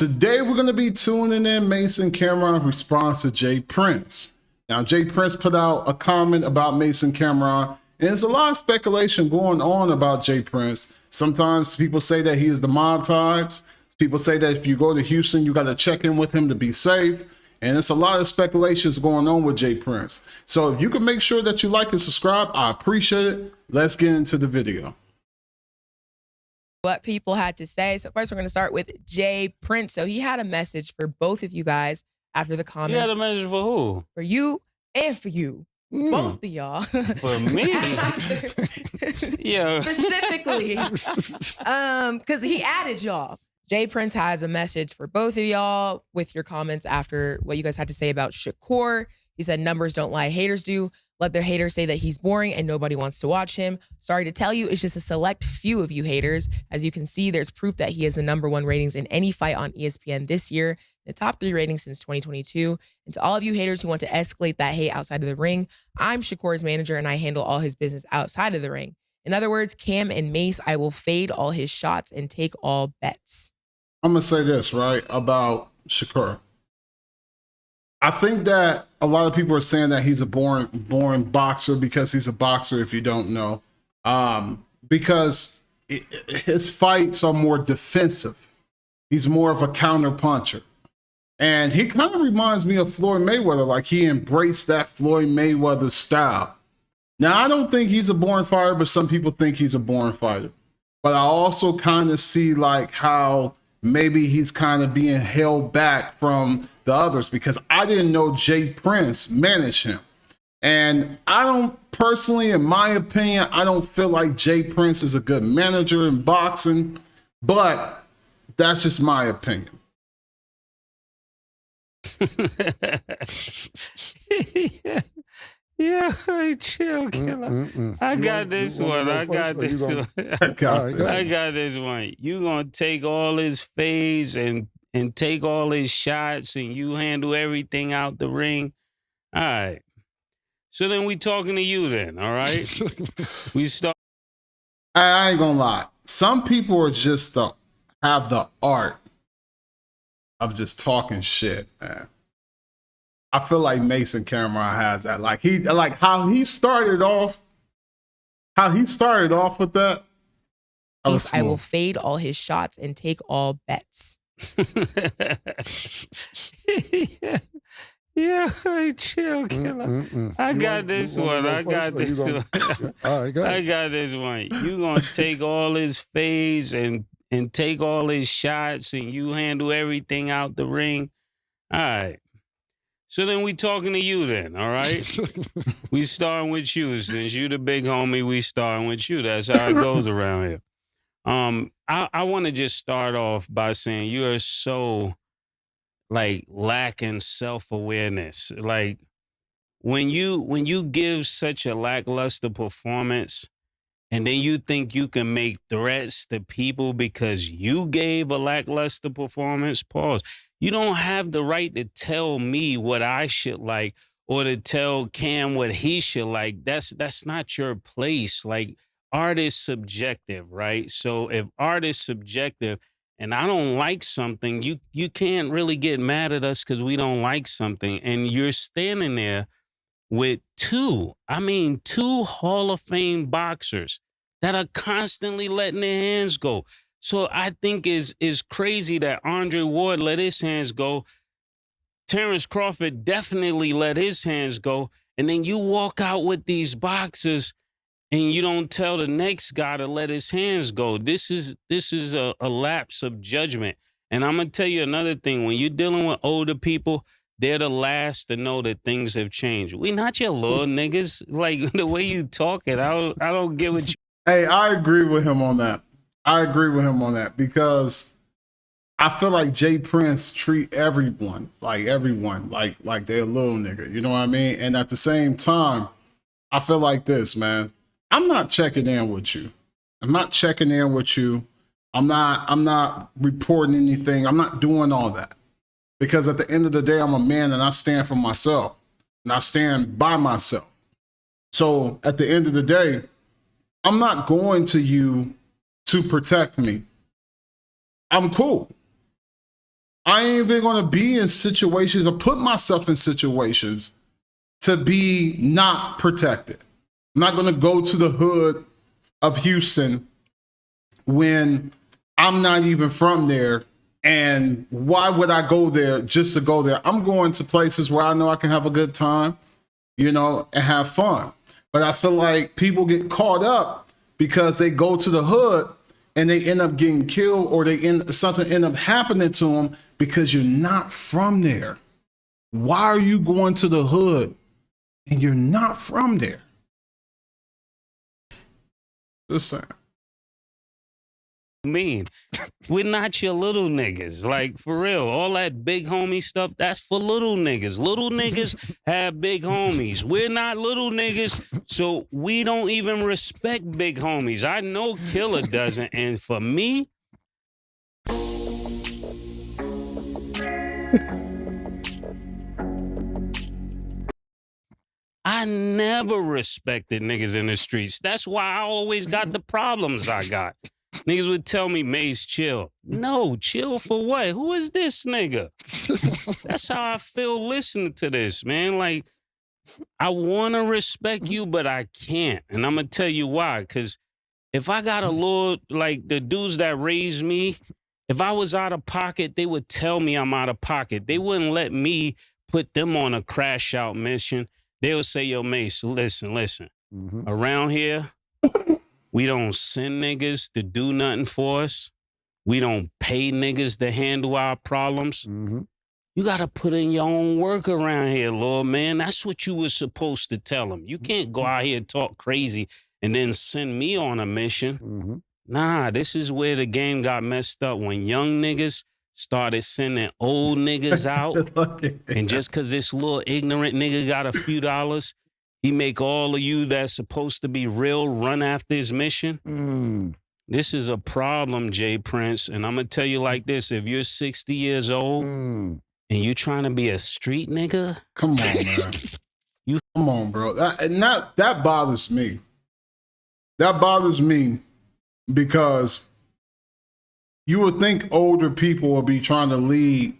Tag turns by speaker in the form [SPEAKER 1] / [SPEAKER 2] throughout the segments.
[SPEAKER 1] Today we're going to be tuning in Mase and Cameron's response to Jay Prince. Now, Jay Prince put out a comment about Mase and Cameron, and there's a lot of speculation going on about Jay Prince. Sometimes people say that he is the mob types. People say that if you go to Houston, you got to check in with him to be safe. And it's a lot of speculations going on with Jay Prince. So if you can make sure that you like and subscribe, I appreciate it. Let's get into the video.
[SPEAKER 2] What people had to say. So first we're going to start with Jay Prince. So he had a message for both of you guys after the comments.
[SPEAKER 3] You had a message for who?
[SPEAKER 2] For you and for you. Both of y'all.
[SPEAKER 3] For me? Yeah.
[SPEAKER 2] Specifically. Because he added y'all. Jay Prince has a message for both of y'all with your comments after what you guys had to say about Shakur. He said, numbers don't lie, haters do. Let their haters say that he's boring and nobody wants to watch him. Sorry to tell you, it's just a select few of you haters. As you can see, there's proof that he has the #1 ratings in any fight on ESPN this year, the top 3 ratings since 2022. And to all of you haters who want to escalate that hate outside of the ring, I'm Shakur's manager and I handle all his business outside of the ring. In other words, Cam and Mase, I will fade all his shots and take all bets.
[SPEAKER 1] I'm going to say this, right, about Shakur. I think that a lot of people are saying that he's a boring boxer because he's a boxer, if you don't know. Because his fights are more defensive. He's more of a counter puncher. And he kind of reminds me of Floyd Mayweather, like he embraced that Floyd Mayweather style. Now, I don't think he's a boring fighter, but some people think he's a boring fighter. But I also kind of see like how maybe he's kind of being held back from the others because I didn't know Jay Prince managed him. And I don't personally, in my opinion, I don't feel like Jay Prince is a good manager in boxing, but that's just my opinion.
[SPEAKER 3] Yeah, hey, chill, killer. I got this one. I got this one. I got this one. You gonna take all his fades and take all his shots and you handle everything out the ring. All right. So then we talking to you then, all right? We start.
[SPEAKER 1] I ain't gonna lie. Some people are just have the art of just talking shit, man. I feel like Mase and Cameron has that. Like how he started off with that.
[SPEAKER 2] I will fade all his shots and take all bets.
[SPEAKER 3] Yeah, hey, chill, killer. I got this one. I got this one.
[SPEAKER 4] All right, go ahead.
[SPEAKER 3] I got this one. You gonna take all his fades and take all his shots and you handle everything out the ring. All right. So then we talking to you then, all right? We starting with you. Since you the big homie, we starting with you. That's how it goes around here. I want to just start off by saying you are so like lacking self-awareness. Like when you give such a lackluster performance and then you think you can make threats to people because you gave a lackluster performance, pause. You don't have the right to tell me what I should like or to tell Cam what he should like. That's not your place. Like art is subjective, right? So if art is subjective and I don't like something, you can't really get mad at us because we don't like something. And you're standing there with two Hall of Fame boxers that are constantly letting their hands go. So I think is crazy that Andre Ward let his hands go. Terrence Crawford definitely let his hands go. And then you walk out with these boxers and you don't tell the next guy to let his hands go. This is a lapse of judgment. And I'm going to tell you another thing. When you're dealing with older people, they're the last to know that things have changed. We not your little niggas. Like the way you talking, I don't get what you.
[SPEAKER 1] Hey, I agree with him on that. Because I feel like Jay Prince treat everyone like they're a little nigga. You know what I mean? And at the same time, I feel like this, man. I'm not checking in with you. I'm not reporting anything. I'm not doing all that. Because at the end of the day, I'm a man and I stand for myself. And I stand by myself. So at the end of the day, I'm not going to you to protect me. I'm cool. I ain't even gonna be in situations or put myself in situations to be not protected. I'm not gonna go to the hood of Houston when I'm not even from there. And why would I go there just to go there? I'm going to places where I know I can have a good time, and have fun. But I feel like people get caught up because they go to the hood and they end up getting killed, or something end up happening to them because you're not from there. Why are you going to the hood and you're not from there? Just saying.
[SPEAKER 3] Mean, we're not your little niggas. Like, for real, all that big homie stuff, that's for little niggas. Little niggas have big homies. We're not little niggas, so we don't even respect big homies. I know Killer doesn't, and for me, I never respected niggas in the streets. That's why I always got the problems I got. Niggas would tell me, Mase, chill. No, chill for what? Who is this nigga? That's how I feel listening to this, man. Like, I want to respect you, but I can't. And I'm going to tell you why. Because if I got a little, like the dudes that raised me, if I was out of pocket, they would tell me I'm out of pocket. They wouldn't let me put them on a crash out mission. They would say, yo, Mase, listen. Mm-hmm. Around here, we don't send niggas to do nothing for us. We don't pay niggas to handle our problems. Mm-hmm. You got to put in your own work around here, Lord, man. That's what you were supposed to tell them. You can't go out here and talk crazy and then send me on a mission. Mm-hmm. Nah, this is where the game got messed up when young niggas started sending old niggas out. And just because this little ignorant nigga got a few dollars, he make all of you that's supposed to be real run after his mission. This is a problem, Jay Prince. And I'm going to tell you like this. If you're 60 years old and you trying to be a street nigga.
[SPEAKER 1] Come on, man. Come on, bro. That bothers me. That bothers me because you would think older people will be trying to lead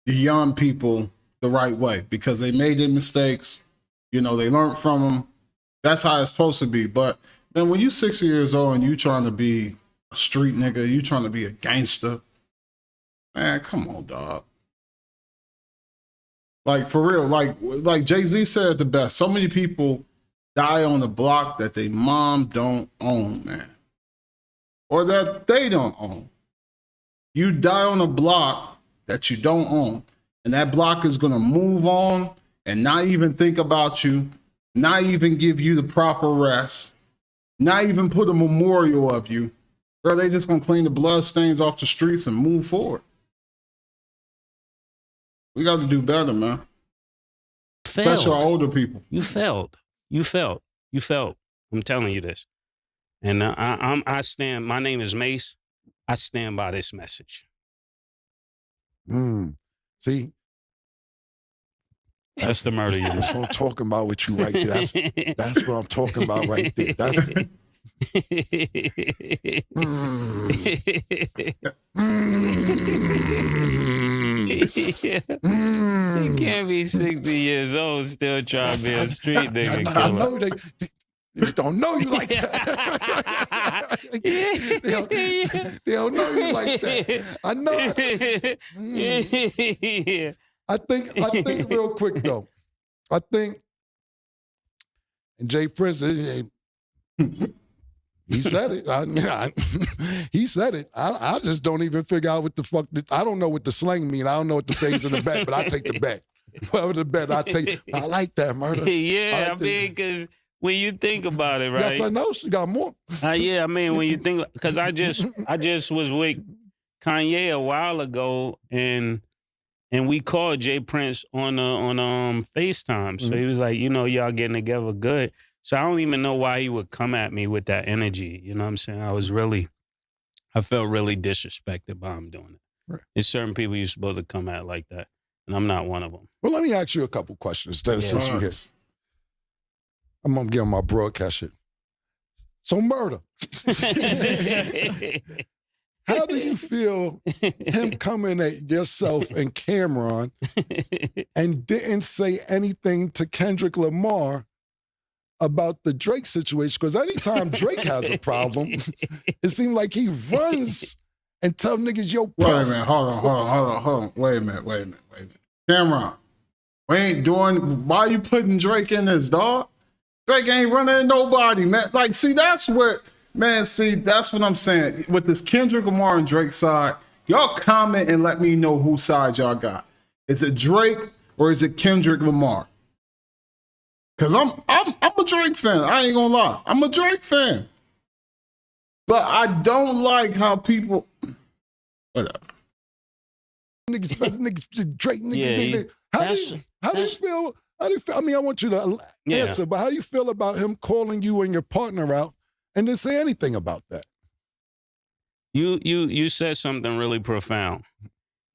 [SPEAKER 1] the young people the right way because they made their mistakes. They learned from them. That's how it's supposed to be. But man, when you 60 years old and you trying to be a street nigga, you trying to be a gangster, man, come on, dog. Like, for real, like Jay-Z said the best. So many people die on the block that they mom don't own, man. Or that they don't own. You die on a block that you don't own. And that block is going to move on and not even think about you, not even give you the proper rest, not even put a memorial of you. Bro, they just going to clean the blood stains off the streets and move forward. We got to do better, man. Especially our older people.
[SPEAKER 3] You failed. I'm telling you this. And I stand, my name is Mase. I stand by this message.
[SPEAKER 4] See?
[SPEAKER 3] That's the murder unit.
[SPEAKER 4] That's what I'm talking about with you right there. That's what I'm talking about right there.
[SPEAKER 3] You can't be 60 years old still trying to be a street nigga killer.
[SPEAKER 4] I know they just don't know you like that. They don't know you like that. I know. I think real quick though. I think, and Jay Prince, he said it. He said it. I just don't even figure out what the fuck. I don't know what the slang mean. I don't know what the phase of the bet, but I take the bet. Whatever the bet, I take. I like that, murder.
[SPEAKER 3] Yeah, I mean, because when you think about it, right?
[SPEAKER 4] Yes, I know. She got more.
[SPEAKER 3] Yeah, I mean, when you think, because I just was with Kanye a while ago, and we called Jay Prince on FaceTime. So he was like, y'all getting together good. So I don't even know why he would come at me with that energy. You know what I'm saying? I felt really disrespected by him doing it. Right. There's certain people you're supposed to come at like that, and I'm not one of them.
[SPEAKER 4] Well, let me ask you a couple questions since we're here. I'm going to get on my broadcast shit. So, murder. how do you feel him coming at yourself and Cameron and didn't say anything to Kendrick Lamar about the Drake situation? Because anytime Drake has a problem, it seems like he runs and tell niggas, yo,
[SPEAKER 1] Wait a
[SPEAKER 4] Puff.
[SPEAKER 1] minute, hold on. Wait a minute. Cameron, we ain't doing, why you putting Drake in this, dog? Drake ain't running nobody, man. Like, see, that's what I'm saying. With this Kendrick Lamar and Drake side, y'all comment and let me know whose side y'all got. Is it Drake or is it Kendrick Lamar? Cause I'm a Drake fan. I ain't gonna lie. I'm a Drake fan. But I don't like how people, whatever.
[SPEAKER 4] Niggas, Drake, nigga,
[SPEAKER 3] Yeah,
[SPEAKER 4] nigga. How do you feel? I mean, I want you to answer, but how do you feel about him calling you and your partner out and didn't say anything about that?
[SPEAKER 3] You said something really profound.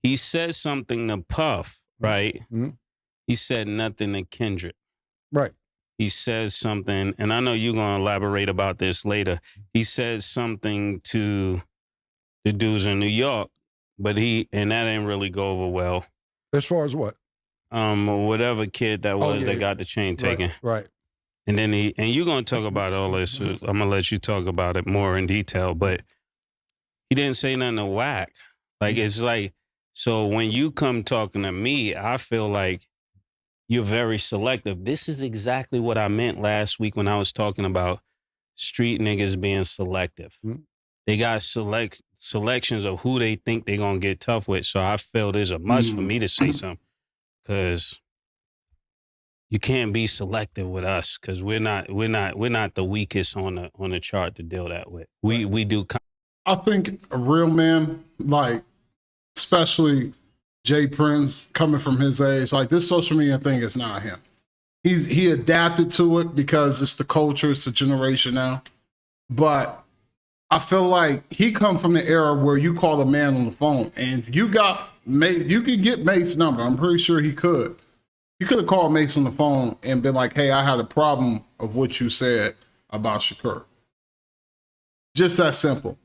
[SPEAKER 3] He said something to Puff, right?
[SPEAKER 4] Mm-hmm.
[SPEAKER 3] He said nothing to Kendrick.
[SPEAKER 4] Right.
[SPEAKER 3] He says something, and I know you're going to elaborate about this later. He said something to the dudes in New York, but that didn't really go over well.
[SPEAKER 4] As far as what?
[SPEAKER 3] Whatever kid that was that got the chain taken.
[SPEAKER 4] Right.
[SPEAKER 3] And then you're going to talk about all this. I'm going to let you talk about it more in detail, but he didn't say nothing to Whack. Like, it's like, so when you come talking to me, I feel like you're very selective. This is exactly what I meant last week when I was talking about street niggas being selective.
[SPEAKER 4] Mm-hmm.
[SPEAKER 3] They got selections of who they think they're going to get tough with. So I feel there's a must for me to say something, because you can't be selective with us, because we're not the weakest on the chart to deal that with. We do.
[SPEAKER 1] I think a real man, like, especially Jay Prince, coming from his age, like, this social media thing is not him. He adapted to it because it's the culture, it's the generation now. But I feel like he come from the era where you call a man on the phone, and you could get Mase's number. I'm pretty sure he could. You could have called Mase on the phone and been like, hey, I had a problem of what you said about Shakur. Just that simple.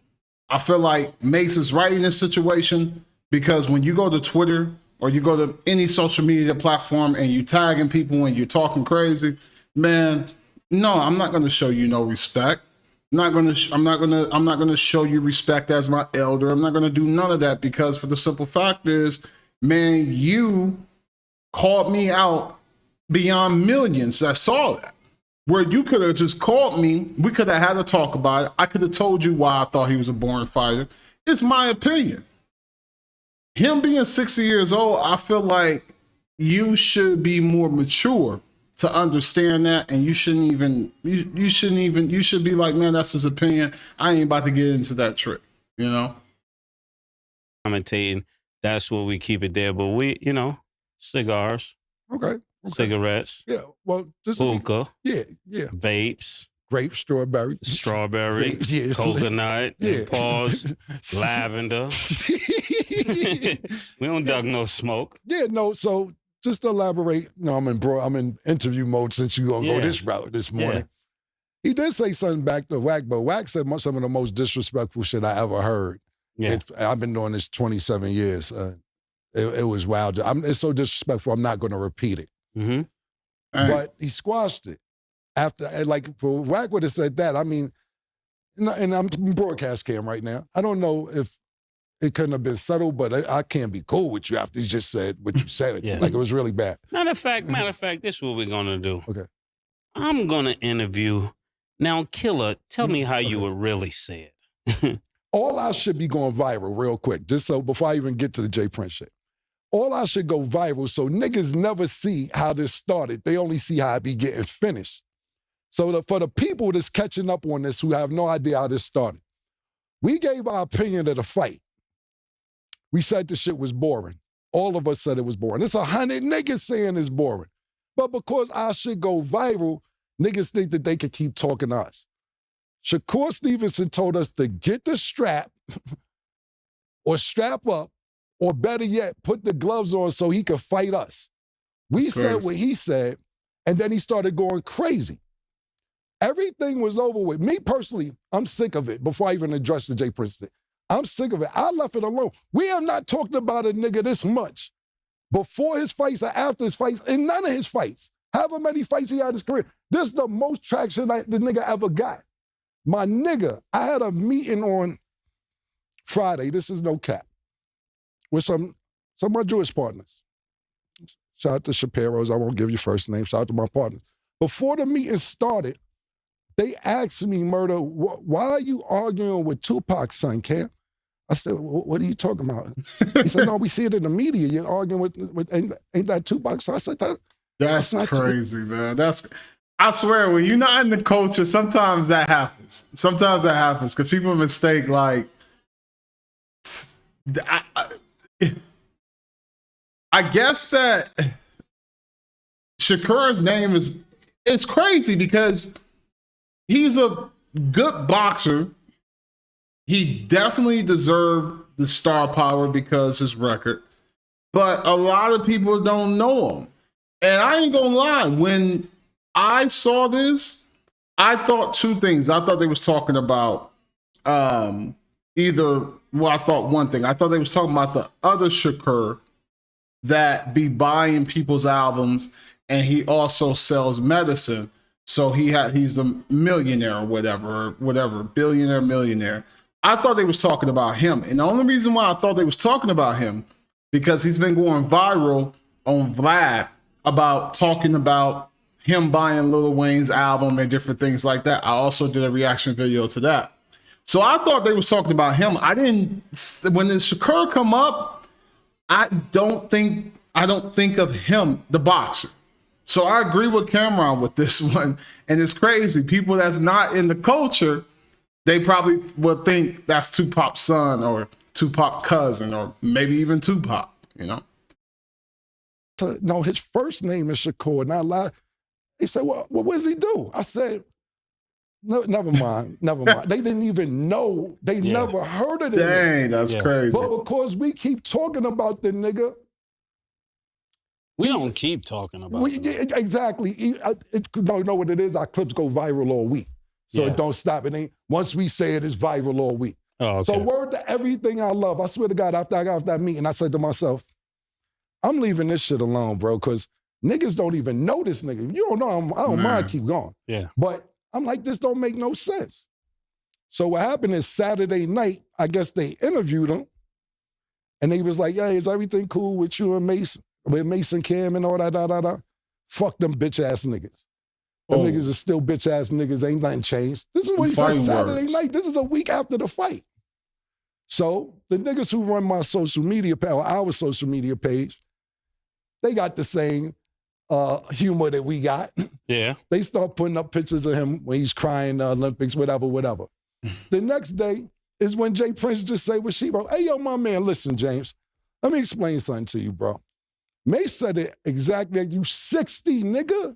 [SPEAKER 1] I feel like Mase is right in this situation, because when you go to Twitter or you go to any social media platform and you tagging people and you're talking crazy, man, no, I'm not going to show you no respect. I'm not going to show you respect as my elder. I'm not going to do none of that, because for the simple fact is, man, you called me out beyond millions that saw that. Where you could have just called me, we could have had a talk about it. I could have told you why I thought he was a born fighter. It's my opinion. Him being 60 years old, I feel like you should be more mature to understand that, and you should be like, man, that's his opinion. I ain't about to get into that trick, you know?
[SPEAKER 3] Commentating, that's what we keep it there. But we, cigars.
[SPEAKER 4] Okay.
[SPEAKER 3] Cigarettes.
[SPEAKER 4] Yeah. Well, just
[SPEAKER 3] hookah.
[SPEAKER 4] Yeah.
[SPEAKER 3] Vapes.
[SPEAKER 4] Grape, strawberry,
[SPEAKER 3] yeah. Coconut,
[SPEAKER 4] yeah.
[SPEAKER 3] pause, lavender. We don't duck no smoke.
[SPEAKER 4] Yeah, no. So just to elaborate, I'm in interview mode since you're gonna go this route this morning. Yeah. He did say something back to Wack, but Wack said some of the most disrespectful shit I ever heard.
[SPEAKER 3] Yeah.
[SPEAKER 4] I've been doing this 27 years. It was wild. It's so disrespectful, I'm not gonna repeat it.
[SPEAKER 3] Mm-hmm.
[SPEAKER 4] But he squashed it. After, like, for Wack would have said that, I mean, and I'm broadcast cam right now. I don't know if it couldn't have been subtle, but I can't be cool with you after you just said what you said.
[SPEAKER 3] Yeah.
[SPEAKER 4] Like, it was really bad.
[SPEAKER 3] Matter of fact, this is what we're gonna do.
[SPEAKER 4] Okay.
[SPEAKER 3] I'm gonna interview. Now, Killer, tell me how you would really say it.
[SPEAKER 4] All our shit be going viral real quick, just so before I even get to the Jay Prince shit. All our shit go viral, so niggas never see how this started. They only see how it be getting finished. So for the people that's catching up on this who have no idea how this started, we gave our opinion of the fight. We said the shit was boring. All of us said it was boring. It's 100 niggas saying it's boring. But because our shit go viral, niggas think that they could keep talking to us. Shakur Stevenson told us to get the strap or strap up, or better yet, put the gloves on so he could fight us. We said what he said, and then he started going crazy. Everything was over with. Me personally, I'm sick of it before I even address the Jay Prince thing. I'm sick of it. I left it alone. We have not talked about a nigga this much before his fights or after his fights, in none of his fights. However many fights he had in his career. This is the most traction the nigga ever got. My nigga, I had a meeting on Friday, this is no cap, with some of my Jewish partners. Shout out to Shapiro's, I won't give you first name, shout out to my partners. Before the meeting started, they asked me, Murder, why are you arguing with Tupac's son, Cam? I said, what are you talking about? He said, no, we see it in the media. You're arguing with ain't that Tupac's son? I said,
[SPEAKER 1] that's crazy, man. I swear, when you're not in the culture, sometimes that happens. Sometimes that happens because people mistake, like, I guess that Shakur's name it's crazy because he's a good boxer. He definitely deserved the star power because his record, but a lot of people don't know him. And I ain't gonna lie, when I saw this, I thought two things. I thought they was talking about I thought one thing. I thought they was talking about the other Shakur that be buying people's albums, and he also sells medicine. So he's a millionaire or whatever, billionaire, millionaire. I thought they was talking about him. And the only reason why I thought they was talking about him, because he's been going viral on Vlad about talking about him buying Lil Wayne's album and different things like that. I also did a reaction video to that. So I thought they was talking about him. When the Shakur come up, I don't think of him, the boxer. So I agree with Cameron with this one. And it's crazy. People that's not in the culture, they probably will think that's Tupac's son or Tupac's cousin or maybe even Tupac, you know?
[SPEAKER 4] No, his first name is Shakur. Not lie. He said, well, what does he do? I said, no, never mind. They didn't even know. They never heard of it.
[SPEAKER 1] Dang, that's crazy.
[SPEAKER 4] But because we keep talking about the nigga.
[SPEAKER 3] We don't keep talking about it.
[SPEAKER 4] Exactly. You know what it is? Our clips go viral all week. So it don't stop. It ain't, once we say it's viral all week.
[SPEAKER 3] Oh, okay.
[SPEAKER 4] So word to everything I love. I swear to God, after I got off that meeting, I said to myself, I'm leaving this shit alone, bro, because niggas don't even know this nigga. If you don't know him, I don't mind, keep going.
[SPEAKER 3] Yeah.
[SPEAKER 4] But I'm like, this don't make no sense. So what happened is Saturday night, I guess they interviewed him, and they was like, hey, is everything cool with you and Mason, with Mason Cam and all that, Fuck them bitch-ass niggas. Them niggas are still bitch-ass niggas. Ain't nothing changed. This is what he said Saturday night. This is a week after the fight. So the niggas who run my social media page, or our social media page, they got the same humor that we got.
[SPEAKER 3] Yeah.
[SPEAKER 4] They start putting up pictures of him when he's crying the Olympics, whatever. The next day is when Jay Prince just say what she wrote. Hey, yo, my man, listen, James, let me explain something to you, bro. Mase said it exactly. You 60, nigga.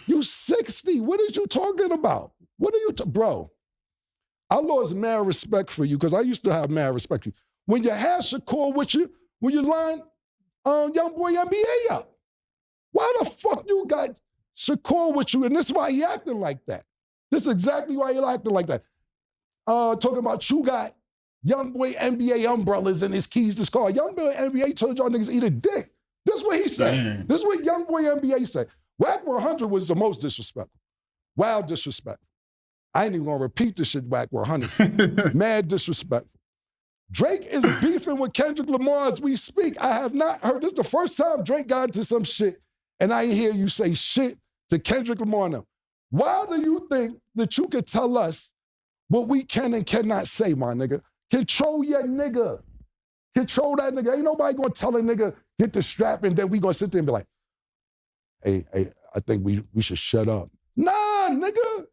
[SPEAKER 4] You 60. What are you talking about? What are you, bro? I lost mad respect for you because I used to have mad respect for you. When you had Shakur with you, when you line Young Boy NBA up, why the fuck you got Shakur with you? And this is why he acting like that. This is exactly why he acting like that. Talking about you got Young Boy NBA umbrellas and his keys to his car. Young Boy NBA told y'all niggas eat a dick. This is what he said. Damn. This is what Young Boy NBA said. Whack 100 was the most disrespectful. Wild disrespectful. I ain't even gonna repeat this shit Whack 100. Mad disrespectful. Drake is beefing with Kendrick Lamar as we speak. I have not heard, this is the first time Drake got into some shit and I ain't hear you say shit to Kendrick Lamar now. Why do you think that you could tell us what we can and cannot say, my nigga? Control your nigga. Control that nigga. Ain't nobody gonna tell a nigga, get the strap, and then we gonna sit there and be like, hey, I think we should shut up. Nah, nigga.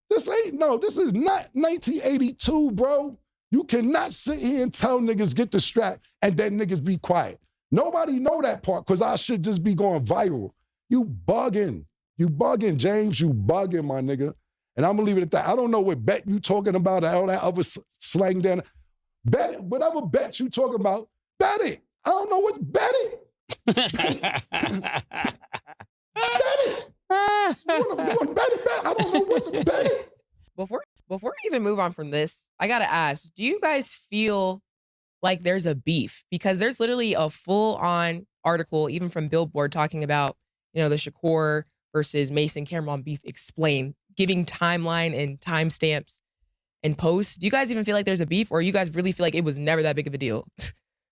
[SPEAKER 4] This is not 1982, bro. You cannot sit here and tell niggas get the strap and then niggas be quiet. Nobody know that part because our shit just be going viral. You bugging. You bugging, James. You bugging, my nigga. And I'm gonna leave it at that. I don't know what bet you talking about, all that other slang then. Bet it. Whatever bet you talking about, bet it. I don't know what, bet it. Bet it. You want to bet it? I don't know what to bet it.
[SPEAKER 2] Before we even move on from this, I gotta ask, do you guys feel like there's a beef? Because there's literally a full-on article, even from Billboard, talking about, the Shakur versus Mason Cameron beef explained, giving timeline and timestamps and posts. Do you guys even feel like there's a beef, or you guys really feel like it was never that big of a deal?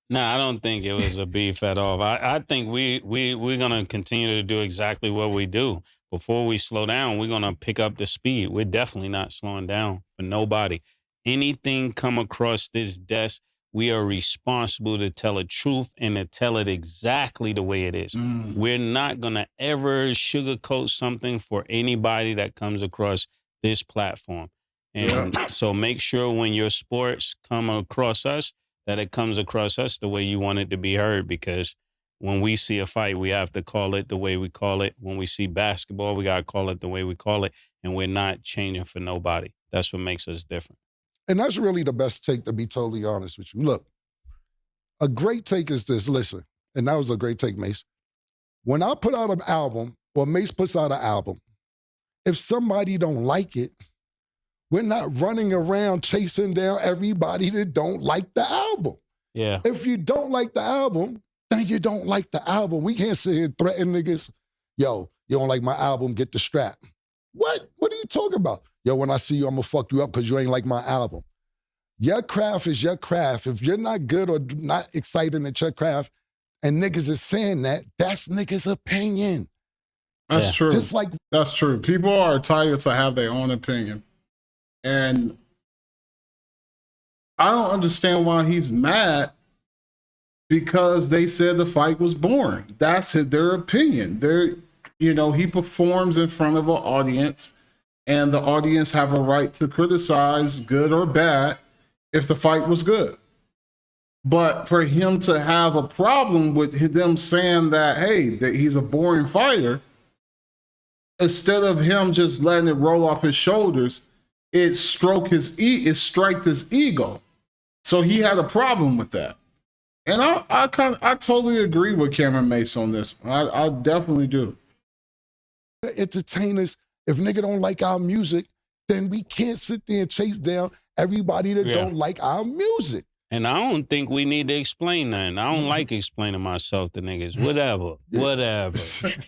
[SPEAKER 3] No, I don't think it was a beef at all. I think we're gonna continue to do exactly what we do. Before we slow down, we're gonna pick up the speed. We're definitely not slowing down for nobody. Anything come across this desk, we are responsible to tell the truth and to tell it exactly the way it is. We're not gonna ever sugarcoat something for anybody that comes across this platform. And so make sure when your sports come across us, that it comes across us the way you want it to be heard, because when we see a fight, we have to call it the way we call it. When we see basketball, we got to call it the way we call it, and we're not changing for nobody. That's what makes us different.
[SPEAKER 4] And that's really the best take, to be totally honest with you. Look, a great take is this. Listen, and that was a great take, Mase. When I put out an album, or Mase puts out an album, if somebody don't like it, we're not running around chasing down everybody that don't like the album.
[SPEAKER 3] Yeah.
[SPEAKER 4] If you don't like the album, then you don't like the album. We can't sit here and threaten niggas. Yo, you don't like my album, get the strap. What? What are you talking about? Yo, when I see you, I'm gonna fuck you up because you ain't like my album. Your craft is your craft. If you're not good or not excited at your craft, and niggas is saying that, that's niggas' opinion.
[SPEAKER 1] That's true.
[SPEAKER 4] Just like
[SPEAKER 1] That's true. People are entitled to have their own opinion. And I don't understand why he's mad, because they said the fight was boring. That's their opinion. He performs in front of an audience, and the audience have a right to criticize, good or bad, if the fight was good. But for him to have a problem with them saying that, hey, that he's a boring fighter, instead of him just letting it roll off his shoulders, it stroked his ego. So he had a problem with that. And I totally agree with Cameron Mase on this. I definitely do.
[SPEAKER 4] entertainers, if nigga don't like our music, then we can't sit there and chase down everybody that don't like our music.
[SPEAKER 3] And I don't think we need to explain nothing. I don't like explaining myself to niggas. Whatever.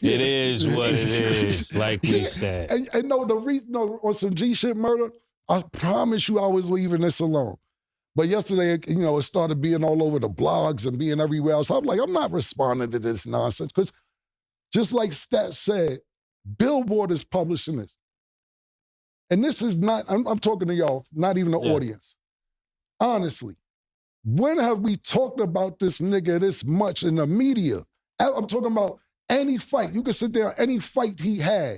[SPEAKER 3] It is what it is, like we said.
[SPEAKER 4] And no, the reason, on some G shit murder, I promise you I was leaving this alone. But yesterday, it started being all over the blogs and being everywhere else. I'm like, I'm not responding to this nonsense. Because just like Stat said, Billboard is publishing this. And this is not, I'm talking to y'all, not even the audience. Honestly, when have we talked about this nigga this much in the media? I'm talking about any fight. You can sit there, any fight he had.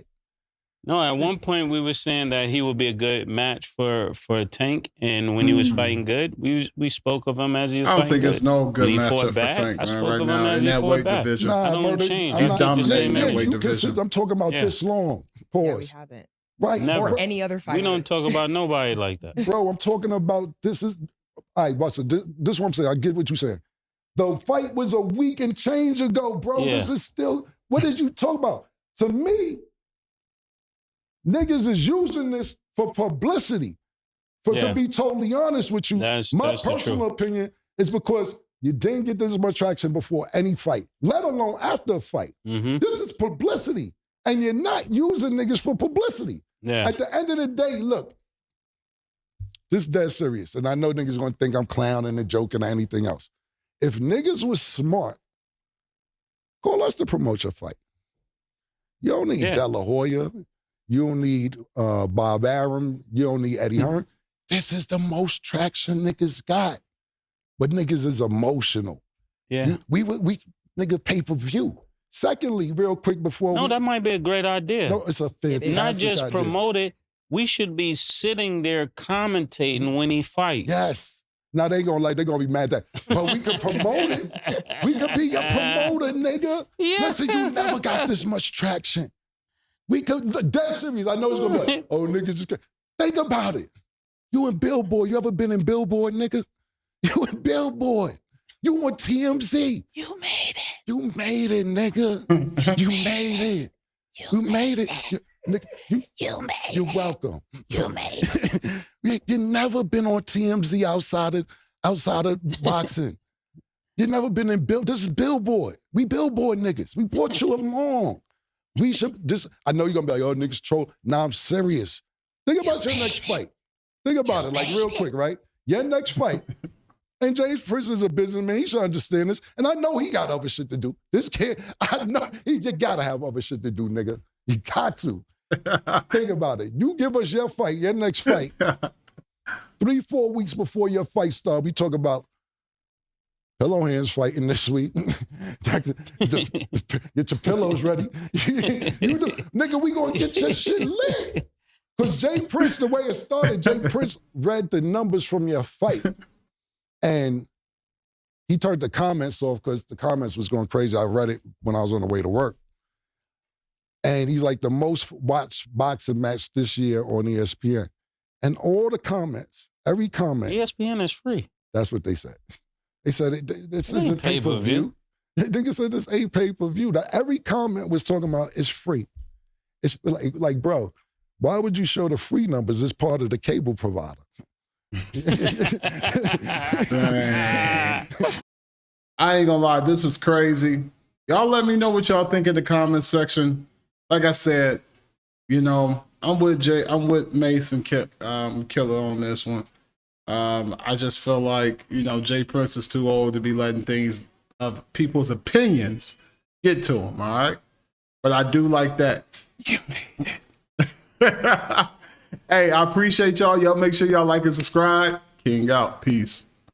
[SPEAKER 3] No, at one point we were saying that he would be a good match for Tank, and when he was fighting good, we spoke of him as he was fighting good.
[SPEAKER 1] I don't think it's no good matchup for
[SPEAKER 3] back,
[SPEAKER 1] Tank,
[SPEAKER 3] I
[SPEAKER 1] man,
[SPEAKER 3] spoke
[SPEAKER 1] right
[SPEAKER 3] of
[SPEAKER 1] now
[SPEAKER 3] him as
[SPEAKER 1] in
[SPEAKER 3] he
[SPEAKER 1] that
[SPEAKER 3] fought
[SPEAKER 1] weight
[SPEAKER 3] back.
[SPEAKER 1] division.
[SPEAKER 3] I don't change.
[SPEAKER 1] He's dominating
[SPEAKER 3] in
[SPEAKER 1] that weight division.
[SPEAKER 4] I'm talking about this long. Pause.
[SPEAKER 2] Yeah, we haven't.
[SPEAKER 4] Right.
[SPEAKER 3] Never.
[SPEAKER 2] Or any other fighter.
[SPEAKER 3] We don't talk about nobody like that.
[SPEAKER 4] Bro, I'm talking about this is, all right, Buster, this is what I'm saying. I get what you're saying. The fight was a week and change ago, bro.
[SPEAKER 3] Yeah.
[SPEAKER 4] This is still, what did you talk about? To me, niggas is using this for publicity. To be totally honest with you, my personal opinion is because you didn't get this much traction before any fight, let alone after a fight. This is publicity. And you're not using niggas for publicity.
[SPEAKER 3] Yeah.
[SPEAKER 4] At the end of the day, look, this is dead serious. And I know niggas gonna think I'm clowning and joking or anything else. If niggas was smart, call us to promote your fight. You don't need De La Hoya. You don't need Bob Arum. You don't need Eddie Hearn. This is the most traction niggas got. But niggas is emotional.
[SPEAKER 3] Yeah.
[SPEAKER 4] We nigga pay-per-view. Secondly, real quick before
[SPEAKER 3] that might be a great idea.
[SPEAKER 4] No, it's a fantastic
[SPEAKER 3] Not just
[SPEAKER 4] idea.
[SPEAKER 3] promote it. We should be sitting there commentating when he fights.
[SPEAKER 4] Yes. Now they're gonna be mad at that. But we can promote it. We could be a promoter, nigga.
[SPEAKER 3] Yeah.
[SPEAKER 4] Listen, you never got this much traction. We could, dead serious. I know it's gonna be like, oh, niggas is good. Think about it. You in Billboard. You ever been in Billboard, nigga? You in Billboard. You on TMZ.
[SPEAKER 3] You made it.
[SPEAKER 4] You made it, nigga. You made it. You made it. Nigga, you're welcome.
[SPEAKER 5] You made.
[SPEAKER 4] You never been on TMZ outside of boxing. You never been in this is Billboard. We Billboard niggas. We brought you along. We should I know you're gonna be like, oh, niggas troll. Nah, I'm serious. Think about your next fight. Think about it, like real quick, right? Your next fight. And James Prince is a businessman. He should understand this. And I know he got other shit to do. This kid, I know you gotta have other shit to do, nigga. You got to. Think about it. You give us your fight, your next fight. 3-4 weeks before your fight start, we talk about pillow hands fighting this week. Get your pillows ready. Nigga, we gonna get your shit lit. Because Jay Prince, the way it started, Jay Prince read the numbers from your fight. And he turned the comments off because the comments was going crazy. I read it when I was on the way to work. And he's like the most watched boxing match this year on ESPN. And all the comments, every comment.
[SPEAKER 3] ESPN is free.
[SPEAKER 4] That's what they said. They said this isn't pay-per-view. Nigga said this ain't pay-per-view. Every comment was talking about it's free. It's like, bro, why would you show the free numbers? It's part of the cable provider.
[SPEAKER 1] I ain't gonna lie, this is crazy. Y'all let me know what y'all think in the comments section. Like I said, you know, I'm with Mase and Killer on this one. I just feel like, you know, Jay Prince is too old to be letting things of people's opinions get to him, all right? But I do like that. You made it. Hey, I appreciate y'all. Y'all make sure y'all like and subscribe. King out. Peace.